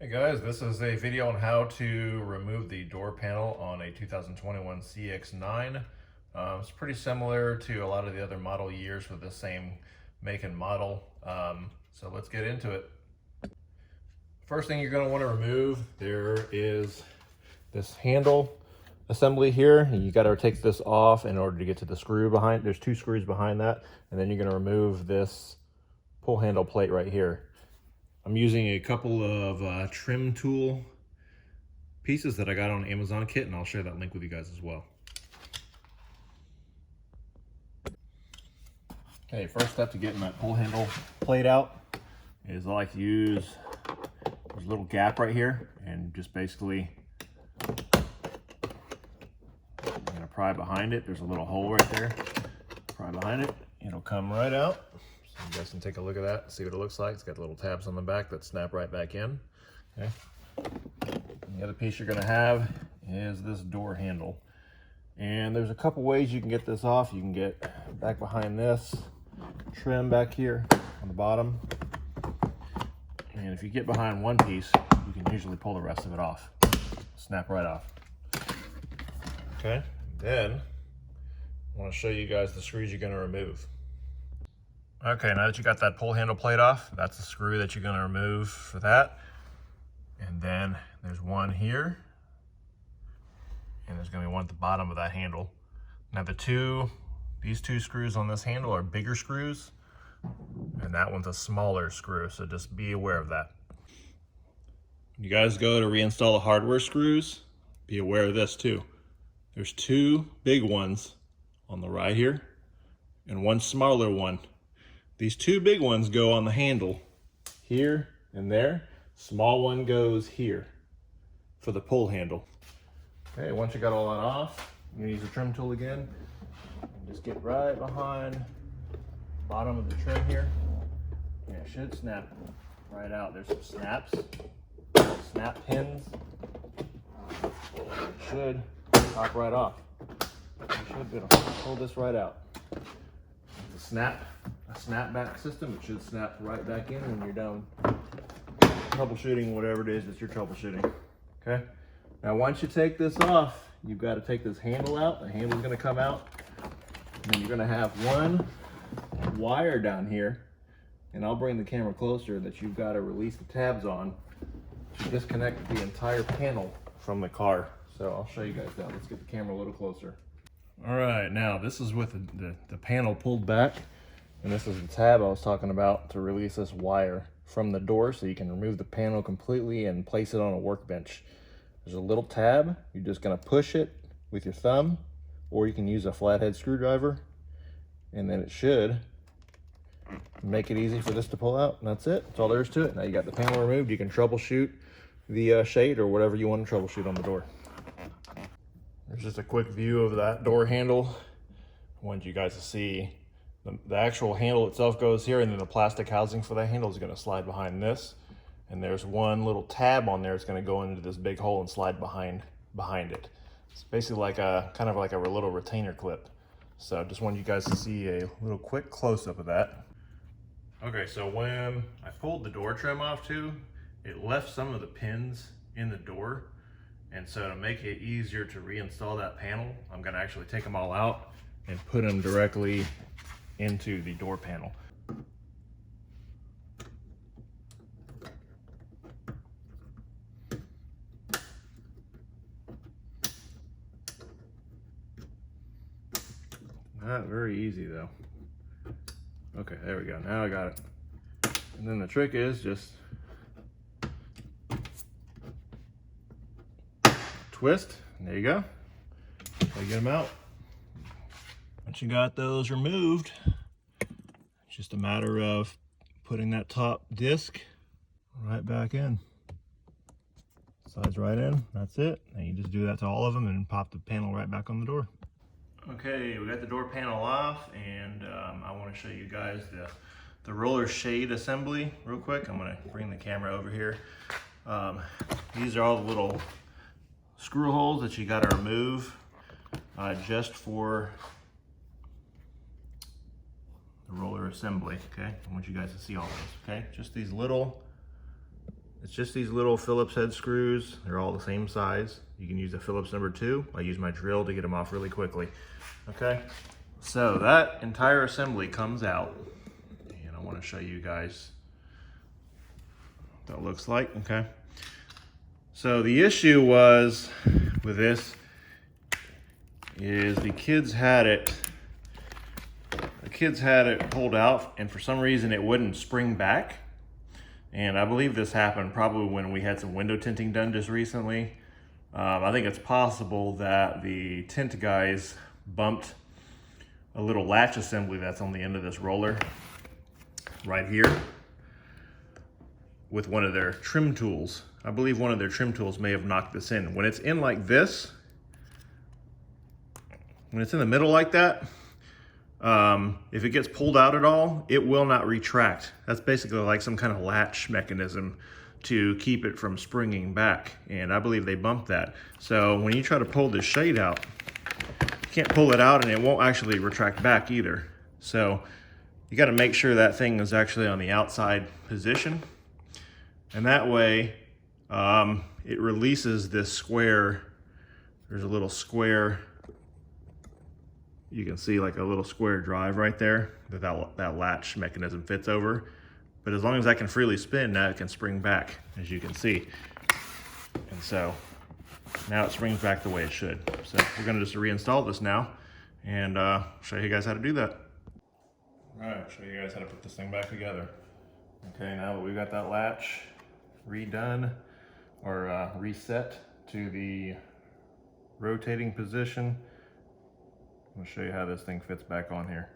Hey guys, this is a video on how to remove the door panel on a 2021 CX9. It's pretty similar to a lot of the other model years with the same make and model. So let's get into it. First thing you're going to want to remove, there is this handle assembly here. You got to take this off in order to get to the screw behind. There's two screws behind that, and then you're going to remove this pull handle plate right here. I'm using a couple of trim tool pieces that I got on Amazon kit, and I'll share that link with you guys as well. Okay, first step to getting that pull handle plate out is I like to use this little gap right here and just basically I'm gonna pry behind it. There's a little hole right there. Pry behind it, it'll come right out. So you guys can take a look at that and see what it looks like. It's got little tabs on the back that snap right back in. Okay. And the other piece you're gonna have is this door handle. And there's a couple ways you can get this off. You can get back behind this trim back here on the bottom. And if you get behind one piece, you can usually pull the rest of it off. Snap right off. Okay, then I want to show you guys the screws you're going to remove. Okay, now that you got that pull handle plate off, that's the screw that you're going to remove for that. And then there's one here, and there's going to be one at the bottom of that handle. Now these two screws on this handle are bigger screws, and that one's a smaller screw, so just be aware of that. When you guys go to reinstall the hardware screws, be aware of this too. There's two big ones on the right here, and one smaller one. These two big ones go on the handle here and there. Small one goes here for the pull handle. Okay, once you got all that off, you're gonna use the trim tool again. And just get right behind the bottom of the trim here. And it should snap right out. There's some snaps, snap pins. It should pop right off. You should be able to pull this right out. It's a snapback system. It should snap right back in when you're done troubleshooting whatever it is that you're troubleshooting. Okay. Now once you take this off, you've got to take this handle out. The handle's going to come out, and then you're going to have one wire down here, and I'll bring the camera closer, that you've got to release the tabs on to disconnect the entire panel from the car. So I'll show you guys that. Let's get the camera a little closer. All right, now this is with the panel pulled back, and this is the tab I was talking about to release this wire from the door so you can remove the panel completely and place it on a workbench. There's a little tab. You're just gonna push it with your thumb, or you can use a flathead screwdriver, and then it should make it easy for this to pull out, and that's it. That's all there is to it. Now you got the panel removed. You can troubleshoot the shade or whatever you want to troubleshoot on the door. There's just a quick view of that door handle. I want you guys to see the actual handle itself goes here, and then the plastic housing for that handle is going to slide behind this. And there's one little tab on there. It's going to go into this big hole and slide behind it. It's basically like kind of like a little retainer clip. So just wanted you guys to see a little quick close-up of that. Okay, so when I pulled the door trim off too, it left some of the pins in the door. And so to make it easier to reinstall that panel, I'm gonna actually take them all out and put them directly into the door panel. Not very easy though. Okay, there we go, now I got it. And then the trick is just twist, and there you go. So get them out. Once you got those removed, it's just a matter of putting that top disc right back in. Slides right in, that's it. And you just do that to all of them and pop the panel right back on the door. Okay, we got the door panel off, and I want to show you guys the roller shade assembly real quick. I'm going to bring the camera over here. These are all the little screw holes that you got to remove just for the roller assembly. Okay, I want you guys to see all those. Okay, just these little It's just these little Phillips head screws. They're all the same size. You can use a Phillips number 2. I use my drill to get them off really quickly. Okay, so that entire assembly comes out, and I want to show you guys what that looks like. Okay, so the issue was with this is the kids had it pulled out, and for some reason it wouldn't spring back. And I believe this happened probably when we had some window tinting done just recently. I think it's possible that the tint guys bumped a little latch assembly that's on the end of this roller right here with one of their trim tools. I believe one of their trim tools may have knocked this in. When it's in like this, when it's in the middle like that, if it gets pulled out at all, it will not retract. That's basically like some kind of latch mechanism to keep it from springing back. And I believe they bumped that. So when you try to pull this shade out, you can't pull it out and it won't actually retract back either. So you got to make sure that thing is actually on the outside position. And that way it releases this square. There's a little square. You can see like a little square drive right there that latch mechanism fits over. But as long as that can freely spin, now it can spring back, as you can see. And so now it springs back the way it should. So we're gonna just reinstall this now and show you guys how to do that. All right, show you guys how to put this thing back together. Okay, now that we've got that latch redone or reset to the rotating position, I'm gonna show you how this thing fits back on here.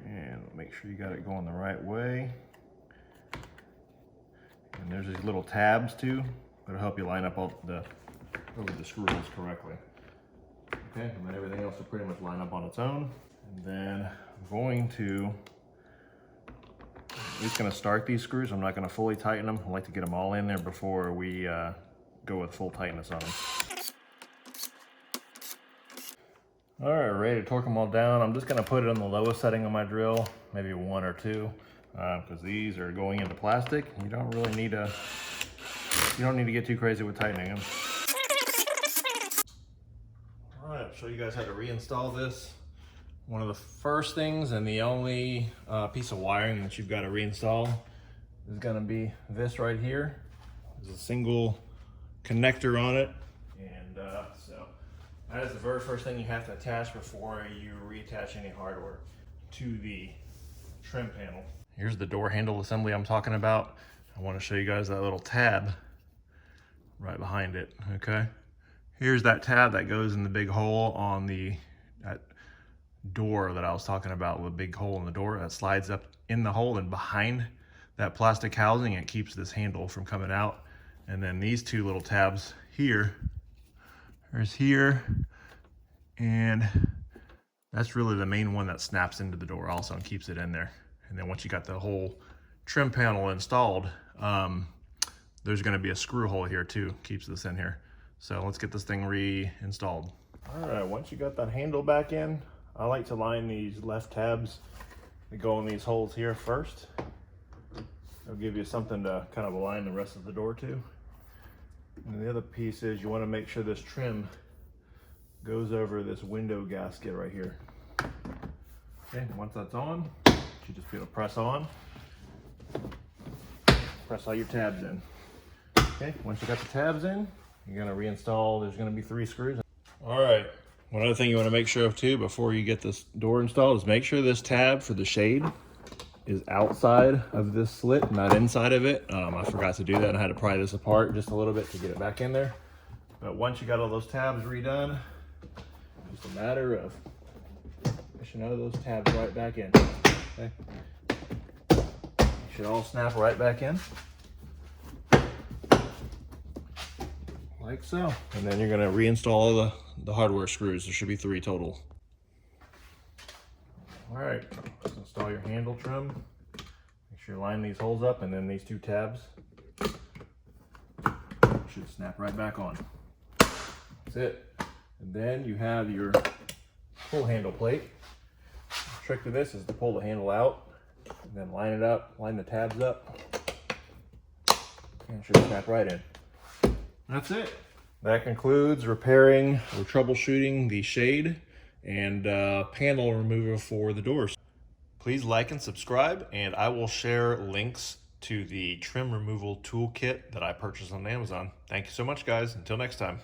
And make sure you got it going the right way. And there's these little tabs too that'll help you line up all the screw holes correctly. Okay, and then everything else will pretty much line up on its own. And then I'm going to just gonna start these screws. I'm not gonna fully tighten them. I like to get them all in there before we go with full tightness on them. All right, ready to torque them all down. I'm just gonna put it on the lowest setting on my drill, maybe 1 or 2, because these are going into plastic. You don't need to get too crazy with tightening them. All right, I'll show you guys how to reinstall this. One of the first things and the only piece of wiring that you've got to reinstall is gonna be this right here. There's a single connector on it, and so that is the very first thing you have to attach before you reattach any hardware to the trim panel. Here's the door handle assembly I'm talking about. I want to show you guys that little tab right behind it, okay? Here's that tab that goes in the big hole on that door that I was talking about, with a big hole in the door that slides up in the hole, and behind that plastic housing, it keeps this handle from coming out. And then these 2 little tabs here, there's here, and that's really the main one that snaps into the door also and keeps it in there. And then once you got the whole trim panel installed, there's gonna be a screw hole here too, keeps this in here. So let's get this thing reinstalled. All right, once you got that handle back in, I like to line these left tabs that go in these holes here first. It'll give you something to kind of align the rest of the door to. And the other piece is you want to make sure this trim goes over this window gasket right here. Okay, once that's on, you just be able to press on. Press all your tabs in. Okay, once you got the tabs in, you're going to reinstall. There's going to be 3 screws. All right, one other thing you want to make sure of too before you get this door installed is make sure this tab for the shade is outside of this slit, not inside of it. I forgot to do that and I had to pry this apart just a little bit to get it back in there. But once you got all those tabs redone, it's just a matter of pushing out of those tabs right back in. Okay, should all snap right back in, like so. And then you're going to reinstall all the hardware screws. There should be 3 total. All right, let's install your handle trim. Make sure you line these holes up, and then these 2 tabs should snap right back on. That's it. And then you have your pull handle plate. The trick to this is to pull the handle out, and then line it up, line the tabs up. It should snap right in. That's it. That concludes repairing or troubleshooting the shade and panel remover for the doors. Please like and subscribe, and I will share links to the trim removal toolkit that I purchased on Amazon. Thank you so much, guys. Until next time.